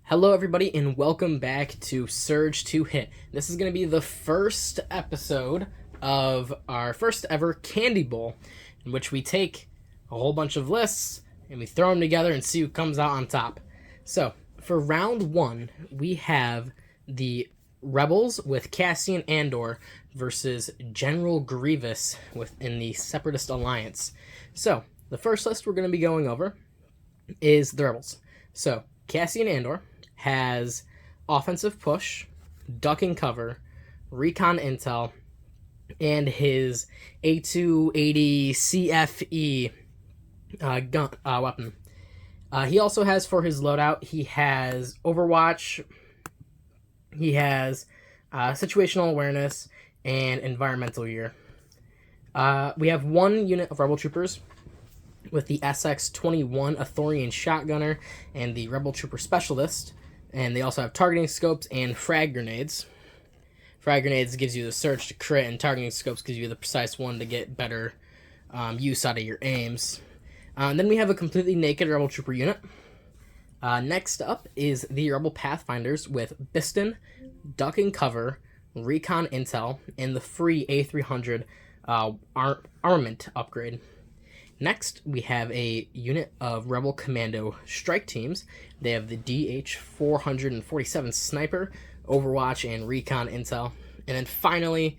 Hello, everybody, and welcome back to Surge to Hit. This is going to be the first episode of our first ever Candy Bowl, in which we take a whole bunch of lists and we throw them together and see who comes out on top. So, for round one, we have the Rebels with Cassion and Andor versus General Grevious within the Separatist Alliance. So, the first list we're going to be going over is the Rebels. So, Cassion Andor has offensive push, duck and cover, recon intel, and his A280 CFE gun weapon. He also has, for his loadout, he has Overwatch, he has situational awareness, and environmental gear. We have one unit of Rebel Troopers with the SX-21 Athorian Shotgunner and the Rebel Trooper Specialist. And they also have targeting scopes and frag grenades. Frag grenades gives you the surge to crit, and targeting scopes gives you the precise one to get better use out of your aims. And then we have a completely naked Rebel Trooper unit. Next up is the Rebel Pathfinders with Biston, Duck and Cover, Recon Intel, and the free A300 armament upgrade. Next, we have a unit of Rebel Commando strike teams. They have the DH-447 Sniper, Overwatch, and Recon Intel. And then finally,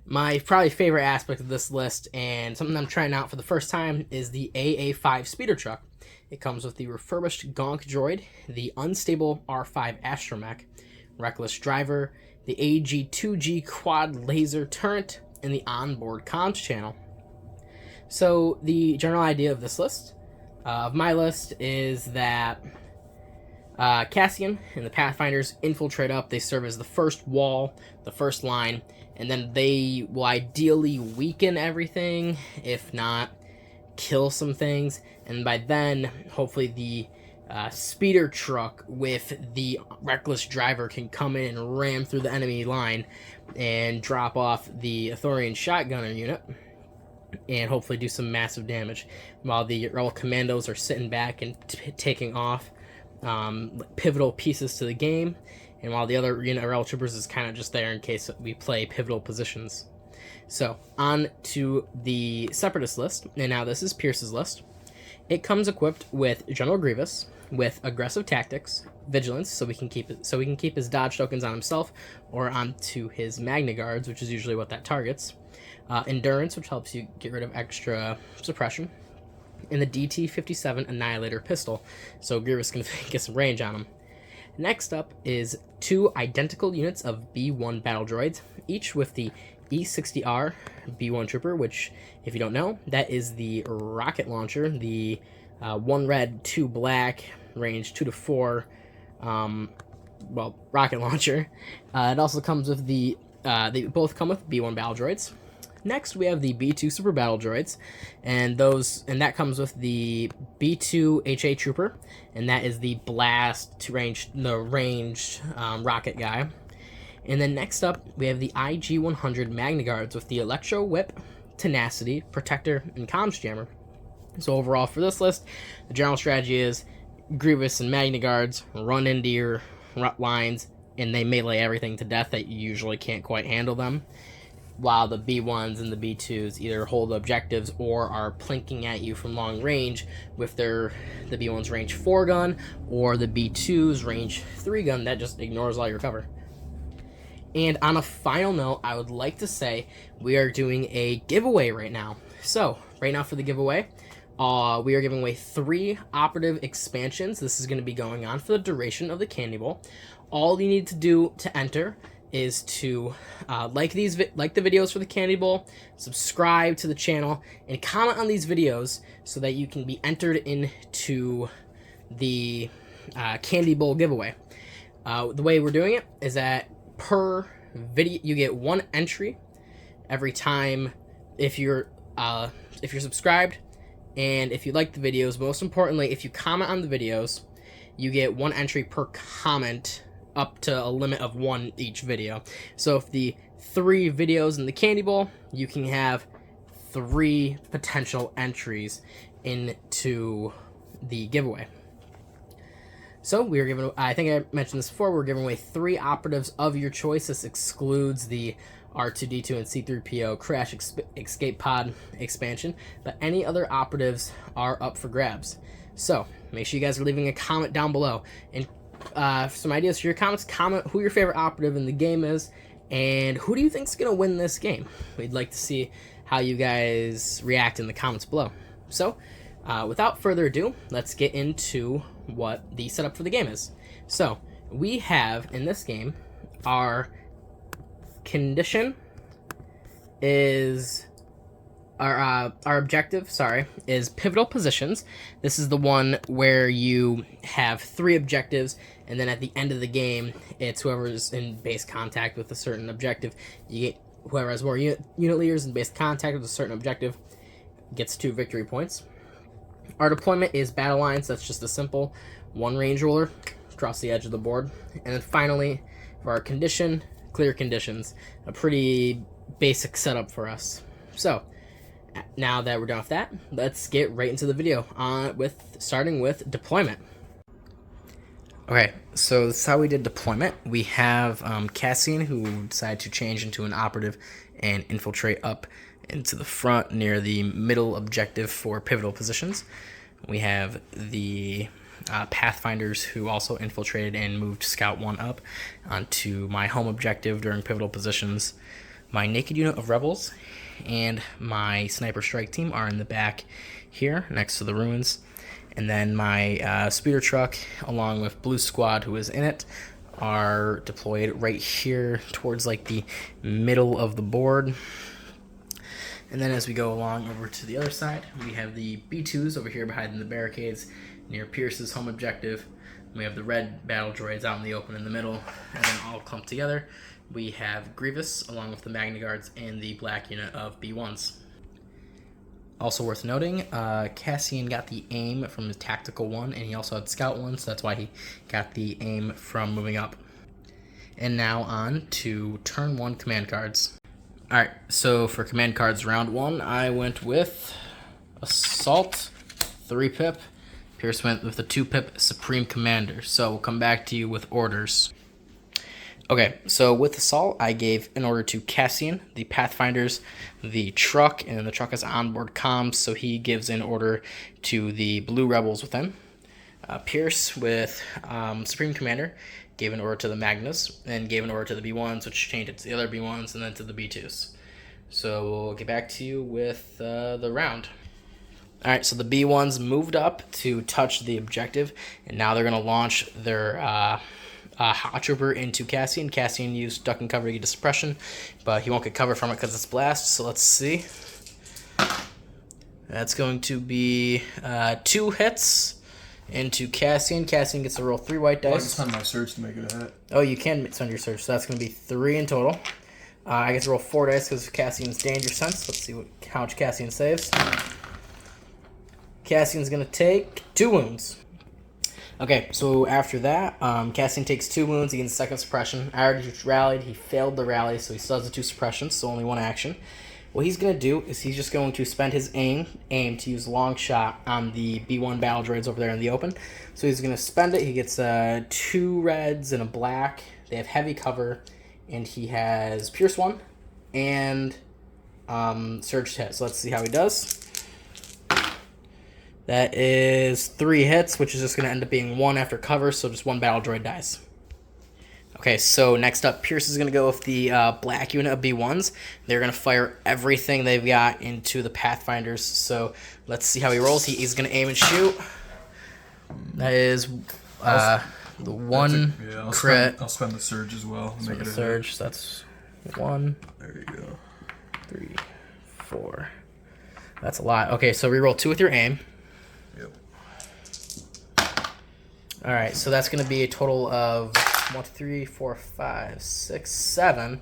my probably favorite aspect of this list, and something I'm trying out for the first time, is the AA-5 Speeder Truck. It comes with the refurbished Gonk Droid, the unstable R5 Astromech, Reckless Driver, the AG-2G Quad Laser Turret, and the onboard comms channel. So the general idea of this list, of my list, is that Cassion and the Pathfinders infiltrate up. They serve as the first wall, the first line, and then they will ideally weaken everything, if not kill some things. And by then, hopefully the speeder truck with the Reckless Driver can come in and ram through the enemy line and drop off the Athorian Shotgunner unit and hopefully do some massive damage, while the Rebel Commandos are sitting back and taking off pivotal pieces to the game, and while the other unit of Rebel Troopers is kind of just there in case we play pivotal positions. So, on to the Separatist list, and now this is Pierce's list. It comes equipped with General Grevious, with aggressive tactics, vigilance, so we can keep his dodge tokens on himself or onto his Magna Guards, which is usually what that targets. Endurance, which helps you get rid of extra suppression, and the DT-57 Annihilator pistol, so Grievous can get some range on him. Next up is two identical units of B-1 battle droids, each with the E-60R B-1 Trooper, which, if you don't know, that is the rocket launcher, the 1 red, 2 black, range 2 to 4, rocket launcher. It also comes with they both come with B-1 battle droids. Next, we have the B-2 Super Battle Droids, and that comes with the B-2 HA Trooper, and that is the ranged rocket guy. And then next up, we have the IG-100 Magna Guards with the Electro Whip, Tenacity, Protector, and Comms Jammer. So overall, for this list, the general strategy is Grievous and Magna Guards run into your lines, and they melee everything to death that you usually can't quite handle them, while the B1s and the B2s either hold objectives or are plinking at you from long range with the B1's range 4 gun or the B2's range 3 gun that just ignores all your cover. And on a final note, I would like to say we are doing a giveaway right now. So, right now for the giveaway, we are giving away 3 operative expansions. This is going to be going on for the duration of the Candy Bowl. All you need to do to enter is to like the videos for the Candy Bowl, subscribe to the channel, and comment on these videos so that you can be entered into the Candy Bowl giveaway. The way we're doing it is that per video you get 1 entry every time if you're subscribed, and if you like the videos. Most importantly, if you comment on the videos, you get 1 entry per comment, up to a limit of 1 each video. So if the 3 videos in the Candy Bowl, you can have 3 potential entries into the giveaway. So we are giving, I think I mentioned this before, we're giving away 3 operatives of your choice. This excludes the R2-D2 and C-3PO Crash Escape Pod expansion, but any other operatives are up for grabs. So make sure you guys are leaving a comment down below. And for some ideas for your comments, comment who your favorite operative in the game is, and who do you think is going to win this game. We'd like to see how you guys react in the comments below. So without further ado, let's get into what the setup for the game is. So we have in this game, our condition is our objective, is pivotal positions. This is the one where you have 3 objectives, and then at the end of the game, it's whoever's in base contact with a certain objective. You get whoever has more unit leaders in base contact with a certain objective gets 2 victory points. Our deployment is battle lines. That's just a simple 1 range ruler across the edge of the board. And then finally, for our condition, clear conditions, a pretty basic setup for us. So now that we're done with that, let's get right into the video starting with deployment. Okay, so this is how we did deployment. We have Cassion, who decided to change into an operative and infiltrate up into the front near the middle objective for pivotal positions. We have the Pathfinders, who also infiltrated and moved Scout 1 up onto my home objective during pivotal positions. My naked unit of rebels and my sniper strike team are in the back here next to the ruins. And then my speeder truck, along with Blue Squad, who is in it, are deployed right here towards like the middle of the board. And then as we go along over to the other side, we have the B2s over here behind the barricades near Pierce's home objective. We have the red battle droids out in the open in the middle, and then all clumped together. We have Grievous along with the Magna Guards and the black unit of B1s. Also worth noting, Cassion got the aim from his Tactical 1, and he also had Scout 1, so that's why he got the aim from moving up. And now on to turn 1 command cards. Alright, so for command cards round 1, I went with Assault, 3-pip. Pierce went with the 2-pip Supreme Commander. So we'll come back to you with orders. Okay, so with Assault, I gave an order to Cassion, the Pathfinders, the truck, and the truck has onboard comms, so he gives an order to the Blue Rebels within. Pierce with Supreme Commander gave an order to the Magnus, and gave an order to the B1s, which changed it to the other B1s, and then to the B2s. So we'll get back to you with the round. Alright, so the B1s moved up to touch the objective, and now they're going to launch their Hot Trooper into Cassion. Cassion used duck and cover to get a suppression, but he won't get cover from it because it's blast, so let's see. That's going to be 2 hits into Cassion. Cassion gets to roll 3 white dice. Let's spend my surge to make it a hit. Oh, you can spend your surge, so that's going to be 3 in total. I get to roll 4 dice because of Cassian's danger sense. Let's see how much Cassion saves. Cassian's going to take 2 wounds. Okay, so after that, Cassion takes 2 wounds. He gets 2nd suppression. I already rallied. He failed the rally, so he still has the 2 suppressions, so only 1 action. What he's going to do is he's just going to spend his aim to use long shot on the B1 battle droids over there in the open. So he's going to spend it. He gets 2 reds and a black. They have heavy cover, and he has Pierce 1 and Surge hit. So let's see how he does. That is 3 hits, which is just going to end up being 1 after cover, so just 1 battle droid dies. Okay, so next up, Pierce is going to go with the black unit of B1s. They're going to fire everything they've got into the Pathfinders, so let's see how he rolls. He's going to aim and shoot. That is the 1 crit. I'll spend the surge as well. Make it a surge, so that's 1. There you go. 3, 4. That's a lot. Okay, so reroll 2 with your aim. Yep. Alright, so that's going to be a total of 1, 2, 3, 4, 5, 6, 7.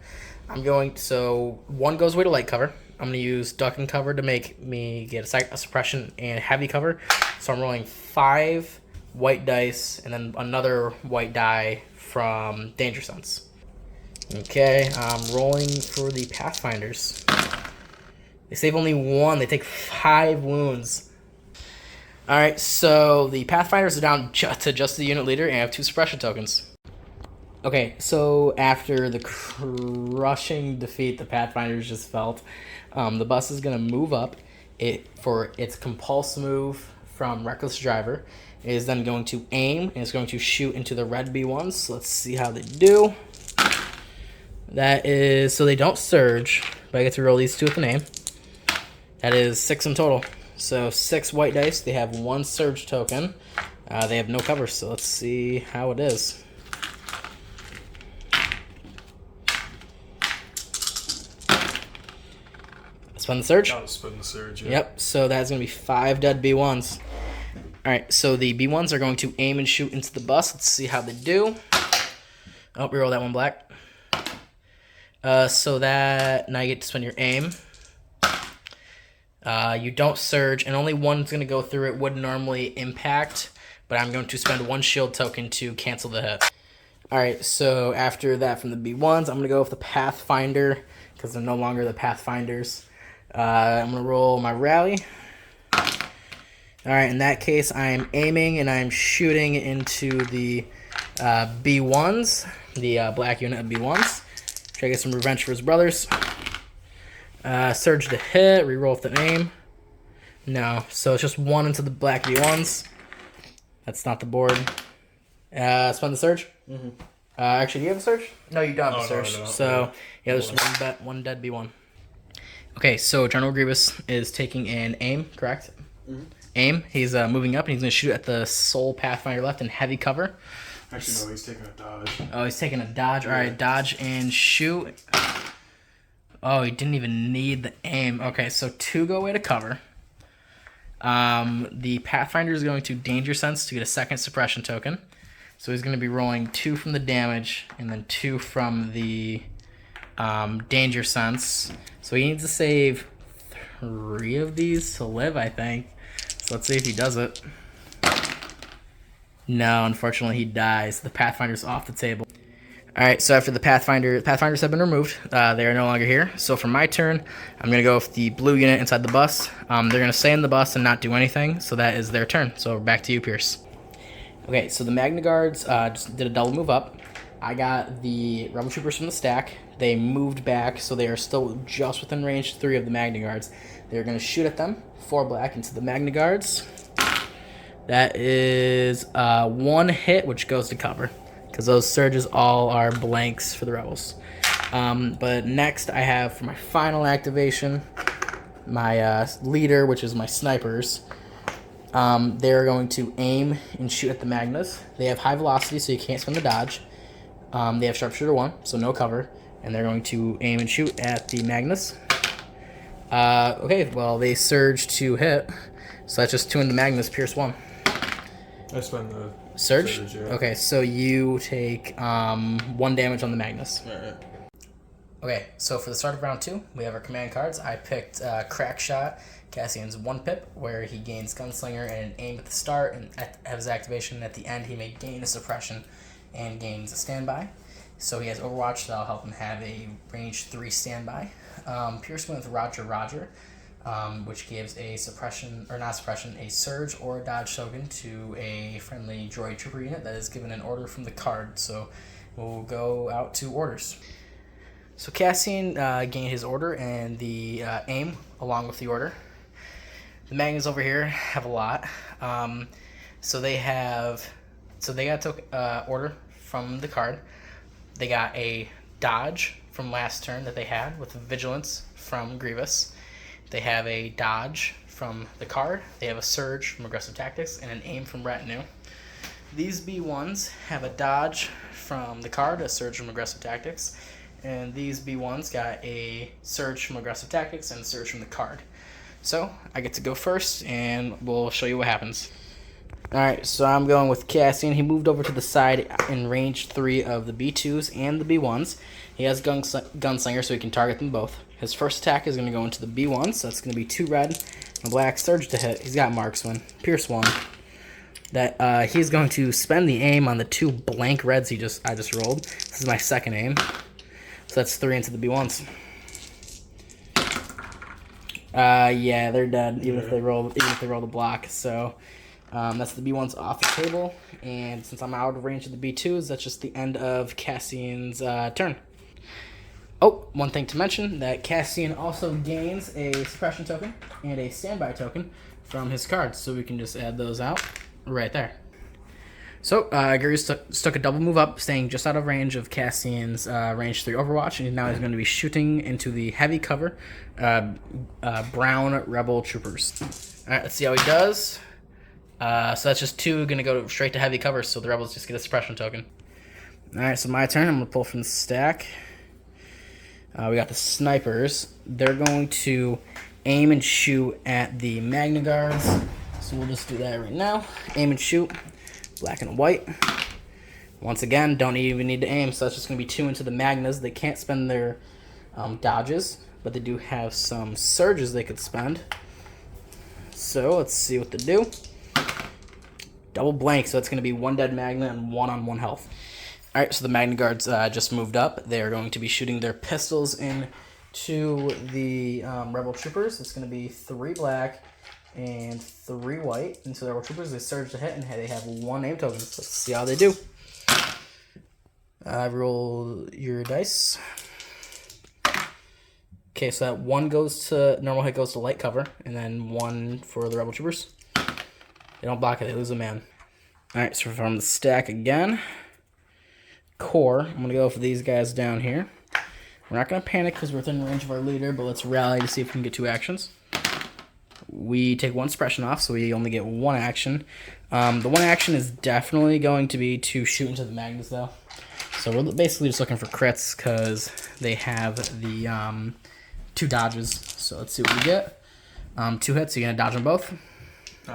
So 1 goes away to light cover. I'm going to use duck and cover to make me get a suppression and heavy cover. So I'm rolling 5 white dice and then another white die from danger sense. Okay, I'm rolling for the Pathfinders. They save only 1. They take 5 wounds. All right, so the Pathfinders are down to just the unit leader and have 2 suppression tokens. Okay, so after the crushing defeat the Pathfinders just felt, the bus is going to move up for its compulse move from Reckless Driver. It is then going to aim, and it's going to shoot into the red B1s. So let's see how they do. That is, so they don't surge, but I get to roll these 2 with an aim. That is 6 in total. So 6 white dice. They have 1 surge token. They have no cover, so let's see how it is. Spend the surge? I'll spend the surge, yeah. Yep, so that's going to be 5 dead B1s. Alright, so the B1s are going to aim and shoot into the bus. Let's see how they do. Oh, reroll that one black. So that, now you get to spend your aim. You don't surge, and only one's going to go through. It would normally impact, but I'm going to spend 1 shield token to cancel the hit. Alright, so after that from the B1s, I'm going to go with the Pathfinder, because they're no longer the Pathfinders. I'm going to roll my rally. Alright, in that case, I'm aiming and I'm shooting into the B1s, the black unit of B1s. Try to get some revenge for his brothers. Surge to hit, reroll with an aim. No, so it's just 1 into the black B1s. That's not the board. Spend the surge? Mm-hmm. Actually, do you have a surge? No, you don't have a surge. No. So, yeah, there's one dead B1. Okay, so General Grevious is taking an aim, correct? Mm-hmm. Aim. He's moving up, and he's going to shoot at the sole Pathfinder left in heavy cover. Actually, no, he's taking a dodge. Oh, he's taking a dodge. All right, dodge and shoot. Oh, he didn't even need the aim. Okay, so 2 go away to cover. The Pathfinder is going to Danger Sense to get a 2nd suppression token. So he's going to be rolling 2 from the damage and then 2 from the Danger Sense. So he needs to save 3 of these to live, I think. So let's see if he does it. No, unfortunately he dies. The Pathfinder's off the table. Alright, so after the Pathfinders have been removed, they are no longer here. So for my turn, I'm going to go with the blue unit inside the bus. They're going to stay in the bus and not do anything, so that is their turn. So back to you, Pierce. Okay, so the Magna Guards just did a double move up. I got the Rebel Troopers from the stack. They moved back, so they are still just within range 3 of the Magna Guards. They're going to shoot at them, 4 black into the Magna Guards. That is 1 hit, which goes to cover, because those surges all are blanks for the Rebels. But next I have, for my final activation, my leader, which is my snipers. They're going to aim and shoot at the Magnas. They have high velocity, so you can't spend the dodge. They have Sharpshooter 1, so no cover. And they're going to aim and shoot at the Magnus. Okay, well, they surge to hit. So that's just 2 in the Magnus, Pierce 1. I spend the Surge? yeah. Okay, so you take 1 damage on the Magnus. Alright. Okay, so for the start of round 2, we have our command cards. I picked Crack Shot, Cassian's 1 pip, where he gains Gunslinger and an aim at the start, and at his activation at the end, he may gain a suppression and gains a standby. So he has Overwatch, that'll help him have a range 3 standby. Pierce went with Roger, which gives a suppression, or not suppression, a surge or a dodge token to a friendly droid trooper unit that is given an order from the card. So we'll go out to orders. So Cassian gained his order and the aim along with the order. The Magnus over here have a lot. So they got order from the card. They got a dodge from last turn that they had with Vigilance from Grievous. They have a dodge from the card. They have a surge from Aggressive Tactics and an aim from Retinue. These B1s have a dodge from the card, a surge from Aggressive Tactics, and these B1s got a surge from Aggressive Tactics and a surge from the card. So I get to go first, and we'll show you what happens. Alright, so I'm going with Cassian. He moved over to the side in range 3 of the B2s and the B1s. He has Gunslinger, so he can target them both. His first attack is going to go into the B1s, so that's going to be 2 red and a black. Surge to hit. He's got Marksman. Pierce 1. That he's going to spend the aim on the 2 blank reds I just rolled. This is my second aim. So that's 3 into the B1s. Yeah, they're dead even if they roll the block. So that's the B1s off the table, and since I'm out of range of the B2s, that's just the end of Cassian's turn. Oh, one thing to mention, that Cassian also gains a suppression token and a standby token from his cards, so we can just add those out right there. So, Grevious took a double move up, staying just out of range of Cassian's range 3 Overwatch, and now he's going to be shooting into the heavy cover brown Rebel Troopers. Alright, let's see how he does. So that's just 2 going to go straight to heavy cover, so the Rebels just get a suppression token. Alright, so my turn. I'm going to pull from the stack. We got the snipers. They're going to aim and shoot at the Magna Guards. So we'll just do that right now. Aim and shoot. Black and white. Once again, don't even need to aim, so that's just going to be 2 into the Magnas. They can't spend their dodges, but they do have some surges they could spend. So let's see what they do. Double blank, so that's going to be 1 dead Magna and 1 on 1 health. Alright, so the Magna Guards just moved up. They are going to be shooting their pistols into the Rebel Troopers. It's going to be 3 black and 3 white. And so the Rebel Troopers, they surge to hit, and they have 1 aim token. So let's see how they do. Roll your dice. Okay, so that 1 goes to, normal hit goes to light cover, and then 1 for the Rebel Troopers. They don't block it, they lose a man. Alright, so from the stack again. Core, I'm going to go for these guys down here. We're not going to panic because we're within range of our leader, but let's rally to see if we can get 2 actions. We take 1 suppression off, so we only get 1 action. The 1 action is definitely going to be to shoot into the Magnus, though. So we're basically just looking for crits because they have the 2 dodges. So let's see what we get. 2 hits, so you're going to dodge them both? No,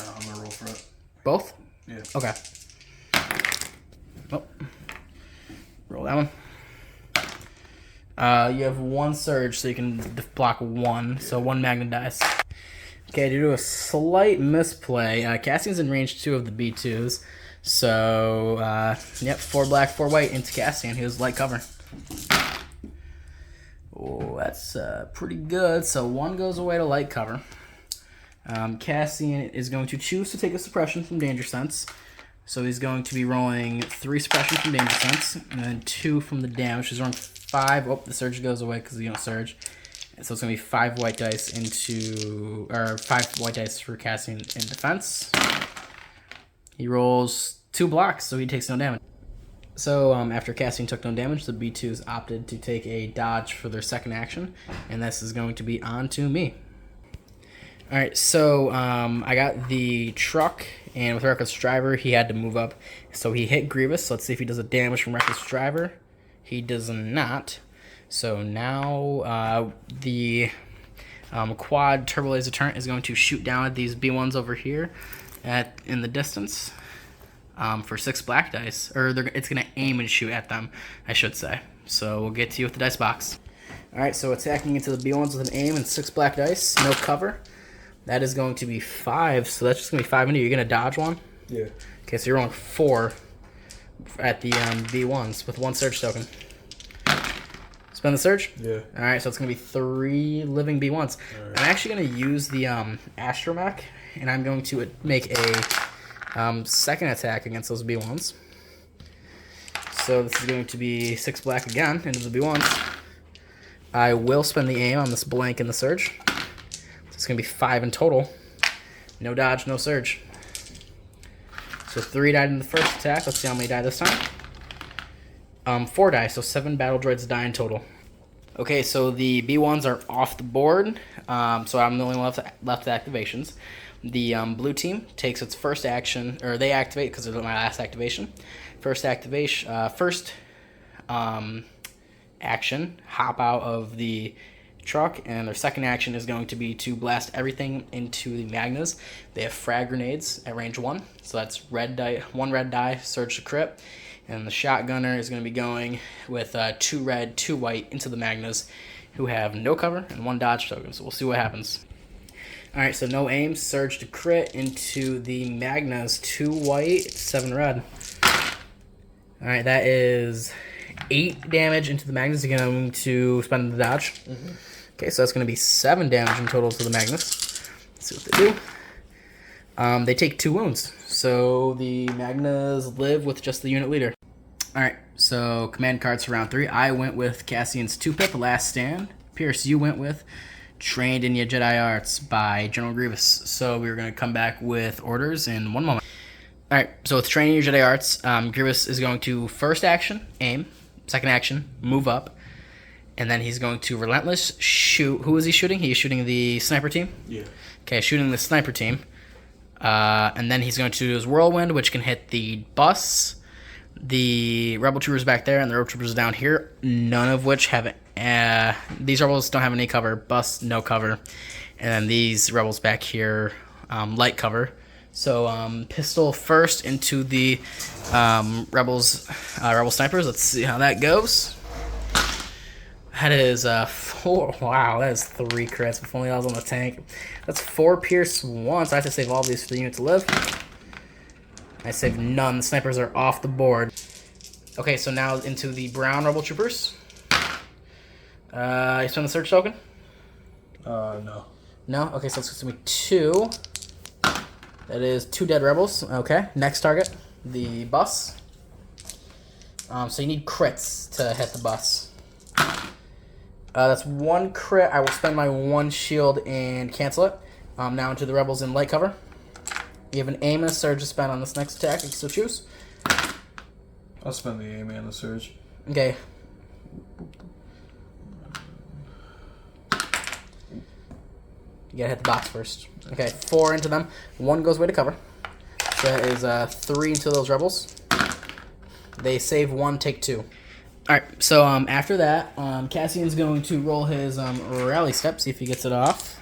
I'm going to roll for it. Both? Yeah. Okay. Oh. Roll that one. You have 1 surge, so you can block 1. So 1 Magna dice. Okay, due to a slight misplay, Cassian's in range 2 of the B2s. So, yep, 4 black, 4 white into Cassian. He was light cover. Oh, that's pretty good. So 1 goes away to light cover. Cassian is going to choose to take a suppression from Danger Sense. So he's going to be rolling 3 suppression from Danger Sense, and then 2 from the damage. He's rolling 5. Oh, the surge goes away because you don't surge. And so it's going to be 5 white dice into, or 5 white dice for Cassian in defense. He rolls 2 blocks, so he takes no damage. So after Cassian took no damage, the B2s opted to take a dodge for their second action, and this is going to be on to me. Alright, so I got the truck, and with Reckless Driver, he had to move up. So he hit Grievous. So let's see if he does a damage from Reckless Driver. He does not. So now the quad turbo laser turret is going to shoot down at these B1s over here in the distance for 6 black dice. Or it's going to aim and shoot at them, I should say. So we'll get to you with the dice box. Alright, so attacking into the B1s with an aim and 6 black dice. No cover. That is going to be 5, so that's just going to be 5 into. You're going to dodge 1? Yeah. Okay, so you're rolling 4 at the B1s with 1 surge token. Spend the surge? Yeah. Alright, so it's going to be 3 living B1s. Right. I'm actually going to use the astromech, and I'm going to make a second attack against those B1s. So this is going to be 6 black again into the B1s. I will spend the aim on this blank in the surge. It's going to be 5 in total. No dodge, no surge. So 3 died in the first attack. Let's see how many die this time. 4 die, so 7 battle droids die in total. Okay, so the B1s are off the board. So I'm the only one left at activations. The blue team takes its first action, or they activate because it's my last activation. First activation, action, hop out of the truck, and their second action is going to be to blast everything into the Magnas. They have frag grenades at range 1, so that's red die, 1 red die, surge to crit, and the shotgunner is going to be going with 2 red, 2 white into the Magnas, who have no cover and 1 dodge token. So we'll see what happens. All right, so no aim, surge to crit into the Magnas, 2 white, 7 red. All right, that is 8 damage into the Magnas. You're going to spend the dodge. Mm-hmm. Okay, so that's going to be 7 damage in total to the Magnus. Let's see what they do. They take 2 wounds. So the Magnas live with just the unit leader. Alright, so command cards for round 3. I went with Cassian's 2-pip, Last Stand. Pierce, you went with Trained in Your Jedi Arts by General Grevious. So we're going to come back with orders in one moment. Alright, so with Training Your Jedi Arts, Grievous is going to first action, aim, second action, move up, and then he's going to Relentless, shoot. Who is he shooting? He's shooting the sniper team? Yeah. Okay, shooting the sniper team. And then he's going to use Whirlwind, which can hit the bus, the Rebel Troopers back there, and the Rebel Troopers down here, none of which have... these Rebels don't have any cover. Bus, no cover. And then these Rebels back here, light cover. So pistol first into the Rebel Snipers. Let's see how that goes. That is 4. Wow, that is 3 crits. If only I was on the tank. That's 4 pierce once. I have to save all these for the unit to live. I saved none. The snipers are off the board. Okay, so now into the brown Rebel Troopers. You spend the search token? No. No? Okay, so it's going to be 2. That is 2 dead rebels. Okay, next target, the bus. So you need crits to hit the bus. That's 1 crit. I will spend my 1 shield and cancel it. Now into the rebels in light cover. You have an aim and a surge to spend on this next attack. You can still choose. I'll spend the aim and the surge. Okay. You gotta hit the box first. Okay, 4 into them. 1 goes away to cover. So that is 3 into those rebels. They save 1, take 2. Alright, so after that, Cassian's going to roll his rally step, see if he gets it off.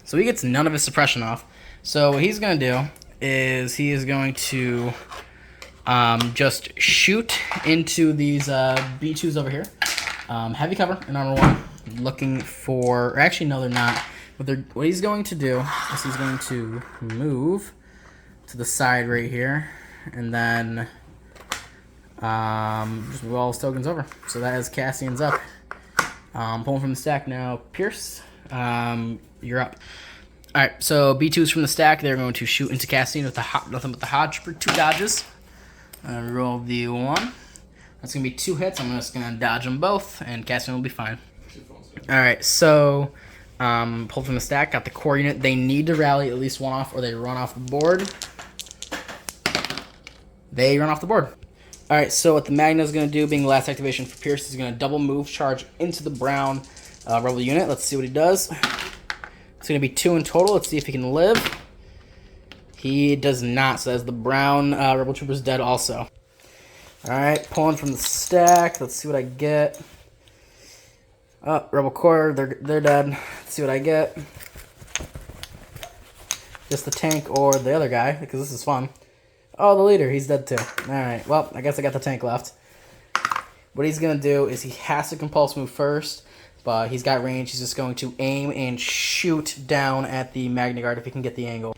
So he gets none of his suppression off. So what he's going to do is he is going to just shoot into these B2s over here. Heavy cover in armor 1. Looking for... Or actually, no, they're not. What he's going to do is he's going to move to the side right here. And then just move all his tokens over. So that is Cassian's up. Pulling from the stack now. Pierce, you're up. Alright, so B2s from the stack. They're going to shoot into Cassian with nothing but the Hodge for 2 dodges. Roll the 1. That's going to be 2 hits. I'm just going to dodge them both, and Cassian will be fine. Alright, so pulled from the stack. Got the core unit. They need to rally at least 1 off, or they run off the board. They run off the board. Alright, so what the Magna is going to do, being the last activation for Pierce, is going to double move charge into the brown rebel unit. Let's see what he does. It's going to be 2 in total. Let's see if he can live. He does not, so that's the brown rebel troopers dead also. Alright, pulling from the stack. Let's see what I get. Oh, rebel core, they're dead. Let's see what I get. Just the tank or the other guy, because this is fun. Oh, the leader, he's dead too. Alright, well, I guess I got the tank left. What he's going to do is he has to compulse move first, but he's got range. He's just going to aim and shoot down at the Magna Guard if he can get the angle.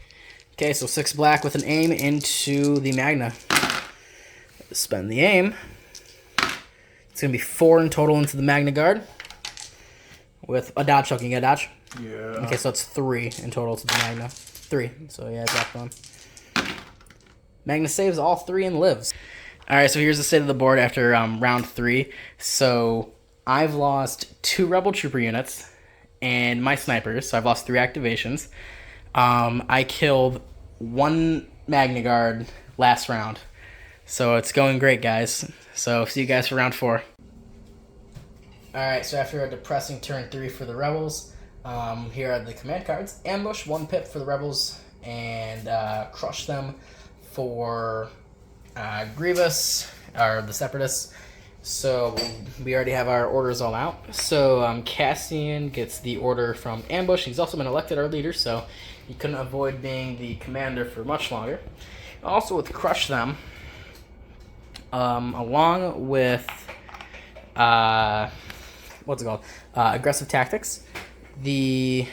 Okay, so 6 black with an aim into the Magna. Spend the aim. It's going to be 4 in total into the Magna Guard. With a dodge token. You got a dodge? Yeah. Okay, so it's 3 in total to the Magna. 3. So yeah, drop one. Magna saves all 3 and lives. Alright, so here's the state of the board after round 3. So I've lost 2 Rebel Trooper units and my snipers, so I've lost 3 activations. I killed 1 Magna Guard last round. So it's going great, guys. So see you guys for round 4. Alright, so after a depressing turn 3 for the Rebels, here are the command cards. Ambush, 1 pip for the Rebels, and Crush them for Grievous, or the Separatists. So we already have our orders all out. So Cassian gets the order from Ambush. He's also been elected our leader, so he couldn't avoid being the commander for much longer. Also with Crush them, along with what's it called? Aggressive Tactics. The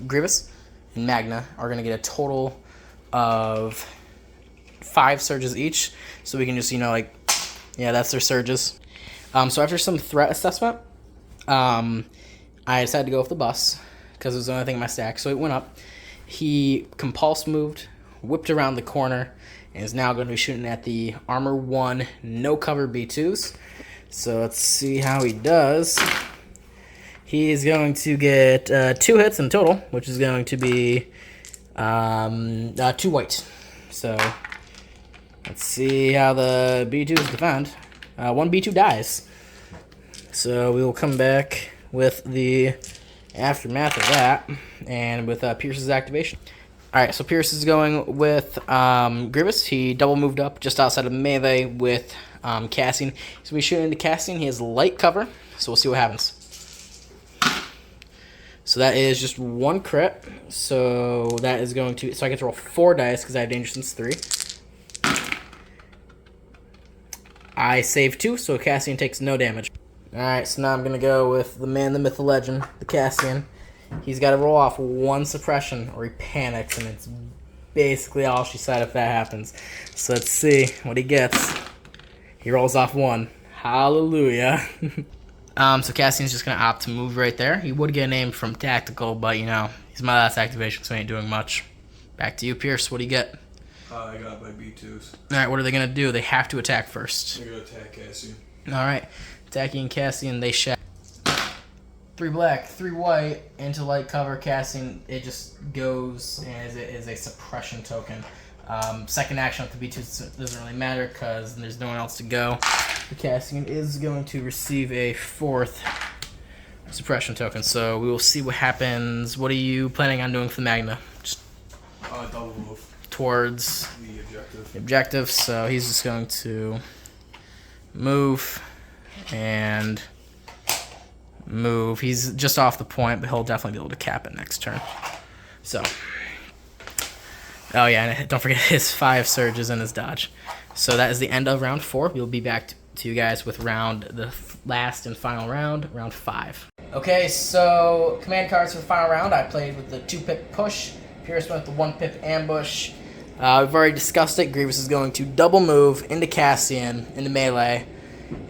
Grievous and Magna are going to get a total of 5 surges each. So we can just, yeah, that's their surges. So after some threat assessment, I decided to go with the bus because it was the only thing in my stack. So it went up. He compulse moved, whipped around the corner, and is now going to be shooting at the Armor 1 no cover B2s. So let's see how he does. He's going to get 2 hits in total, which is going to be 2 white. So let's see how the B2s defend. 1 B2 dies. So we will come back with the aftermath of that, and with Pierce's activation. Alright, so Pierce is going with Grievous. He double moved up just outside of melee with Cassion. So we shoot into Cassion. He has light cover, so we'll see what happens. So that is just 1 crit. So that is going to... So I get to roll 4 dice because I have Danger Sense 3. I save 2, so Cassion takes no damage. Alright, so now I'm going to go with the man, the myth, the legend, the Cassion. He's got to roll off 1 suppression or he panics, and it's basically all she said if that happens. So let's see what he gets. He rolls off 1. Hallelujah. So Cassian's just going to opt to move right there. He would get a name from Tactical, but, you know, he's my last activation, so he ain't doing much. Back to you, Pierce. What do you get? I got my B2s. Alright, what are they going to do? They have to attack first. They're going to attack Cassie. Alright. Attacking Cassian, they shatter. 3 black, 3 white, into light cover. Casting, it just goes as it is a suppression token. Second action with the B2 doesn't really matter because there's no one else to go. The Casting is going to receive a 4th suppression token, so we will see what happens. What are you planning on doing for the Magna? Just Double move. Towards The objective. the objective, so he's just going to move and move. He's just off the point, but he'll definitely be able to cap it next turn. So, oh yeah, and don't forget his 5 surges and his dodge. So that is the end of round 4. We'll be back to you guys with the last and final round 5. Okay, so command cards for the final round. I played with the 2-pip push. Pierce went with the 1-pip ambush. We've already discussed it. Grievous is going to double move into Cassian, into melee,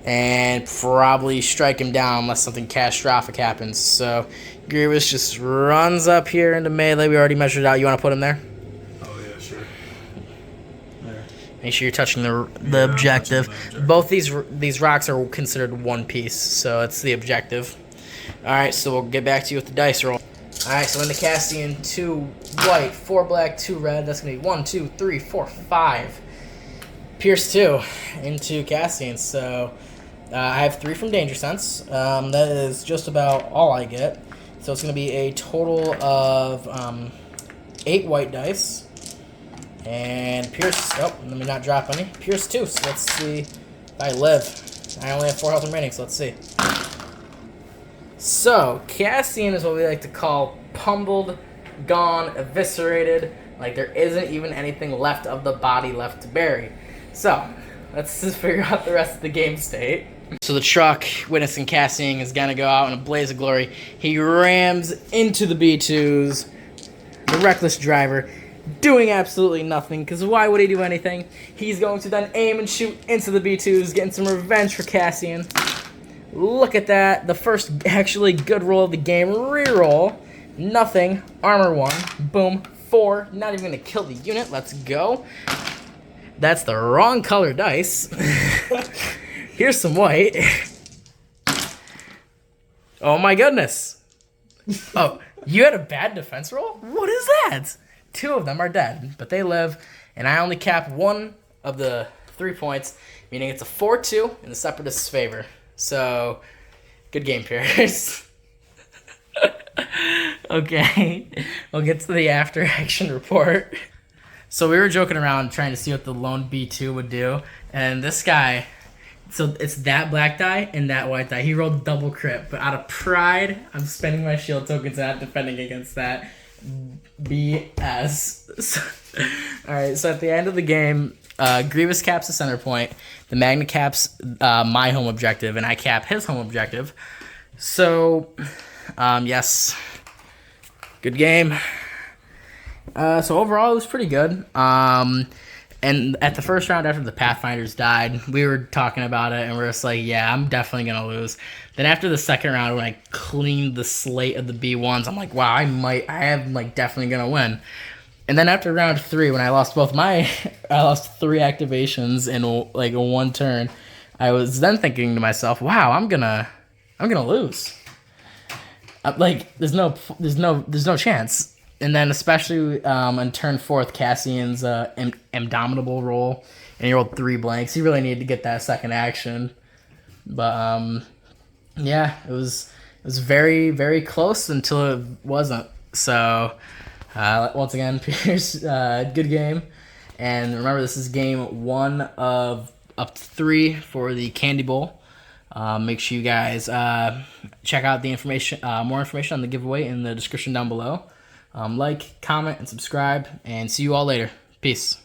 and probably strike him down unless something catastrophic happens. So Grevious just runs up here into melee. We already measured it out. You want to put him there? Oh, yeah, sure. There. Make sure you're touching the objective. Both these rocks are considered one piece, so it's the objective. Alright, so we'll get back to you with the dice roll. Alright, so into Cassian, 2 white, 4 black, 2 red. That's going to be 1, 2, 3, 4, 5. Pierce 2 into Cassian, so I have 3 from Danger Sense. That is just about all I get. So it's going to be a total of 8 white dice. And Pierce, oh, let me not drop any. Pierce 2, so let's see if I live. I only have 4 health remaining, so let's see. So, Cassian is what we like to call pummeled, gone, eviscerated. Like there isn't even anything left of the body left to bury. So, let's just figure out the rest of the game state. So the truck, witnessing Cassian, is going to go out in a blaze of glory. He rams into the B2s. The reckless driver, doing absolutely nothing, because why would he do anything? He's going to then aim and shoot into the B2s, getting some revenge for Cassian. Look at that. The first actually good roll of the game. Reroll. Nothing. Armor 1. Boom. 4. Not even going to kill the unit. Let's go. That's the wrong color dice. Here's some white. Oh my goodness. Oh, you had a bad defense roll? What is that? 2 of them are dead, but they live, and I only cap 1 of the 3 points, meaning it's a 4-2 in the Separatist's favor. So, good game, Pierce. Okay, we'll get to the after-action report. So we were joking around trying to see what the lone B2 would do, and this guy, so it's that black die and that white die. He rolled double crit, but out of pride, I'm spending my shield tokens and not defending against that BS. Alright, so at the end of the game, Grievous caps the center point, the Magna caps my home objective, and I cap his home objective. So, yes, good game. So overall, it was pretty good. And at the first round, after the Pathfinders died, we were talking about it, and we're just like, yeah, I'm definitely going to lose. Then after the second round, when I cleaned the slate of the B1s, I'm like, wow, I am like definitely going to win. And then after round 3, when I lost I lost 3 activations in like a 1 turn, I was then thinking to myself, wow, I'm gonna lose. Like, there's no chance. And then especially on turn 4th, Cassian's indomitable roll, and he rolled 3 blanks. He really needed to get that second action. But yeah, it was very, very close until it wasn't. So once again, Pierce, good game. And remember, this is game 1 of up to 3 for the Candy Bowl. Make sure you guys check out the information, more information on the giveaway in the description down below. Like, comment, and subscribe, and see you all later. Peace.